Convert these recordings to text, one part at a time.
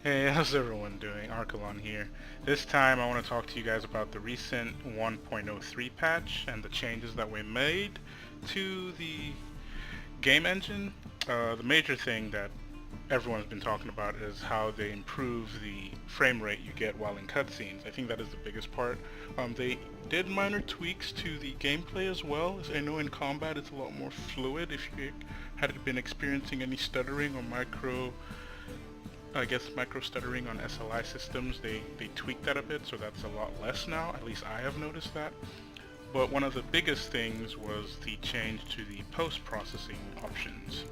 Hey, how's everyone doing? Archelon here. This time I want to talk to you guys about the recent 1.03 patch and the changes that were made to the game engine. The major thing that everyone's been talking about is how they improve the frame rate you get while in cutscenes. I think that is the biggest part. They did minor tweaks to the gameplay as well. As I know in combat it's a lot more fluid. If you had been experiencing any stuttering or micro stuttering on SLI systems, they tweaked that a bit, so that's a lot less now. At least I have noticed that. But one of the biggest things was the change to the post-processing options.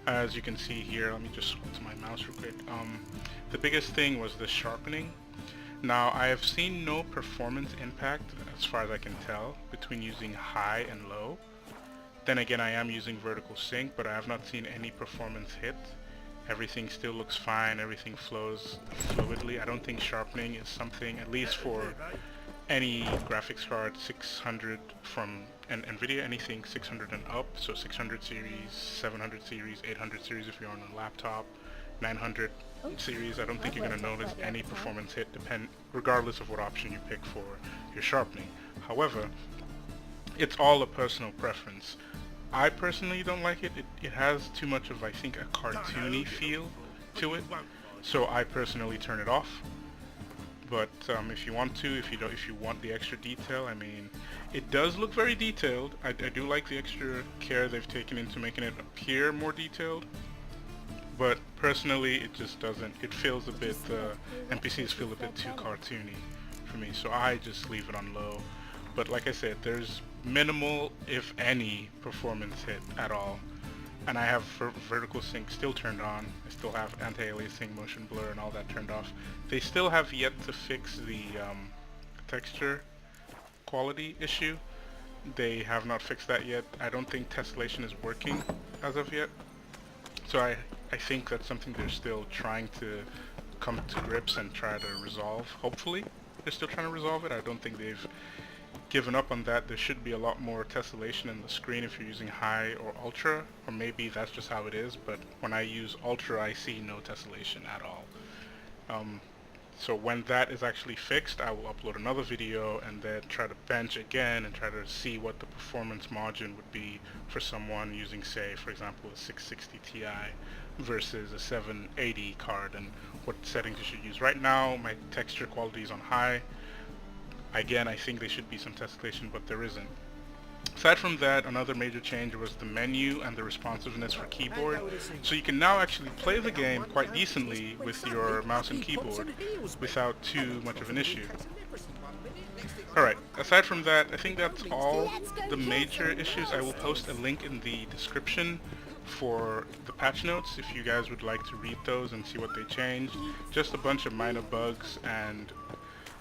As you can see here, let me just switch to my mouse real quick. The biggest thing was the sharpening. Now, I have seen no performance impact, as far as I can tell, between using high and low. Then again, I am using vertical sync, but I have not seen any performance hit. Everything still looks fine, everything flows fluidly. I don't think sharpening is something, at least for any graphics card 600 from NVIDIA, anything 600 and up, so 600 series, 700 series, 800 series if you're on a laptop, 900 series, I don't think you're going to notice any performance hit regardless of what option you pick for your sharpening. However, it's all a personal preference. I personally don't like it. It has too much of, I think, a cartoony feel to it. So I personally turn it off. But if you want to, if you want the extra detail, I mean, it does look very detailed. I do like the extra care they've taken into making it appear more detailed. But personally, it just doesn't. It feels a bit. NPCs feel a bit too cartoony for me. So I just leave it on low. But like I said, there's minimal, if any, performance hit at all. And I have vertical sync still turned on. I still have anti-aliasing, motion blur, and all that turned off. They still have yet to fix the texture quality issue. They have not fixed that yet. I don't think tessellation is working as of yet. So I think that's something they're still trying to come to grips and try to resolve. Hopefully, they're still trying to resolve it. I don't think they've given up on that. There should be a lot more tessellation in the screen if you're using high or ultra, or maybe that's just how it is, but when I use ultra I see no tessellation at all. So when that is actually fixed, I will upload another video and then try to bench again and try to see what the performance margin would be for someone using, say, for example, a 660 Ti versus a 780 card, and what settings you should use. Right now my texture quality is on high. Again, I think there should be some tessellation, but there isn't. Aside from that, another major change was the menu and the responsiveness for keyboard. So you can now actually play the game quite decently with your mouse and keyboard without too much of an issue. Alright, aside from that, I think that's all the major issues. I will post a link in the description for the patch notes if you guys would like to read those and see what they changed. Just a bunch of minor bugs and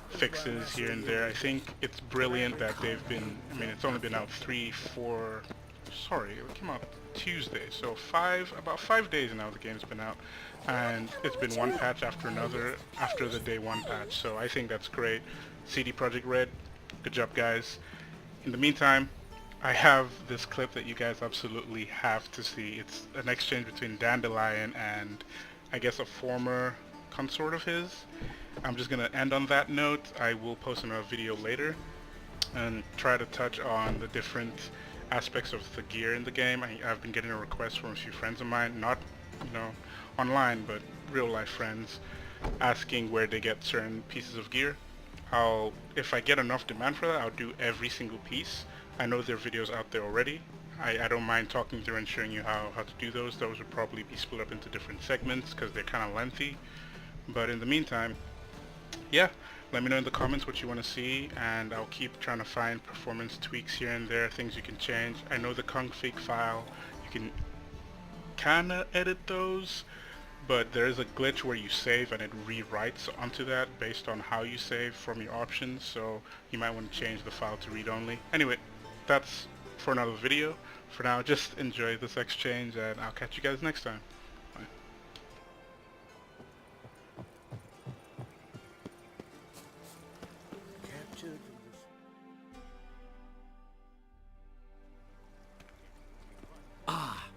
fixes here and there. I think it's brilliant that they've been, I mean, it's only been out it came out Tuesday, so about 5 days now the game's been out, and it's been one patch after another after the day one patch, so I think that's great. CD Projekt Red, good job guys. In the meantime, I have this clip that you guys absolutely have to see. It's an exchange between Dandelion and I guess a former consort of his. I'm just going to end on that note. I will post another video later and try to touch on the different aspects of the gear in the game. I've been getting a request from a few friends of mine, not online, but real life friends, asking where they get certain pieces of gear. If I get enough demand for that, I'll do every single piece. I know there are videos out there already. I don't mind talking through and showing you how to do those. Those would probably be split up into different segments because they're kind of lengthy. But in the meantime, yeah, let me know in the comments what you want to see, and I'll keep trying to find performance tweaks here and there, things you can change. I know the config file, you can kinda edit those, but there is a glitch where you save and it rewrites onto that based on how you save from your options, so you might want to change the file to read only. Anyway, that's for another video. For now, just enjoy this exchange, and I'll catch you guys next time. Bye.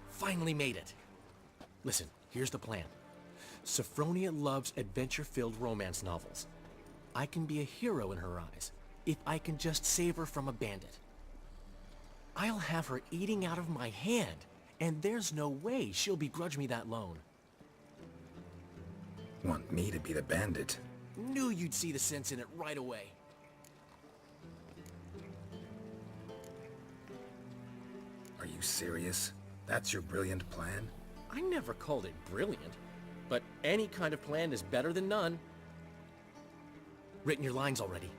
Finally made it. Listen, here's the plan. Sophronia loves adventure-filled romance novels. I can be a hero in her eyes, if I can just save her from a bandit. I'll have her eating out of my hand, and there's no way she'll begrudge me that loan. Want me to be the bandit? Knew you'd see the sense in it right away. Are you serious? That's your brilliant plan? I never called it brilliant, but any kind of plan is better than none. Written your lines already,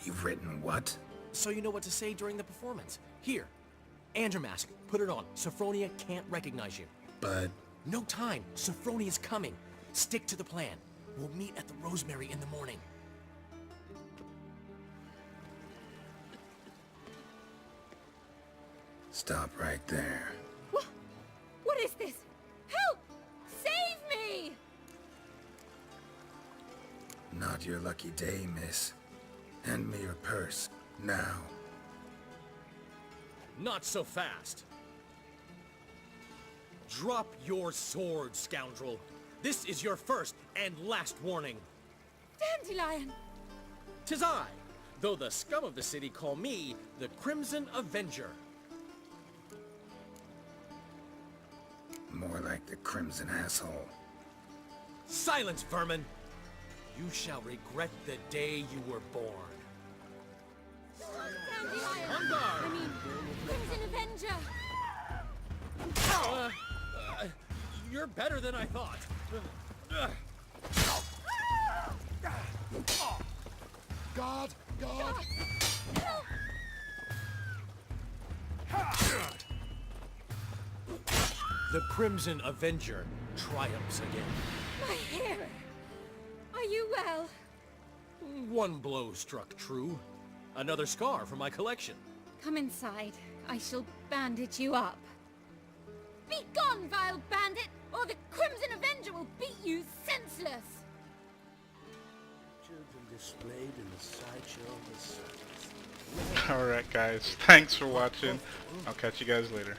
You've written what? so you know what to say during the performance. Here, and your mask. Put it on. Sophronia can't recognize you. But... No time. Sophronia's coming. Stick to the plan. We'll meet at the Rosemary in the morning. Stop right there. What is this? Help! Save me! Not your lucky day, miss. Hand me your purse, now. Not so fast. Drop your sword, scoundrel. This is your first and last warning. Dandelion! 'Tis I, though the scum of the city call me the Crimson Avenger. More like the Crimson Asshole. Silence, vermin! You shall regret the day you were born. Dandelion! On guard! I mean, Crimson Avenger! You're better than I thought. God! God! The Crimson Avenger triumphs again. My hair! Are you well? One blow struck true. Another scar from my collection. Come inside. I shall bandage you up. Be gone, vile bandit, or the Crimson Avenger will beat you senseless! Children displayed in the sideshow of the circus. Alright guys, thanks for watching. I'll catch you guys later.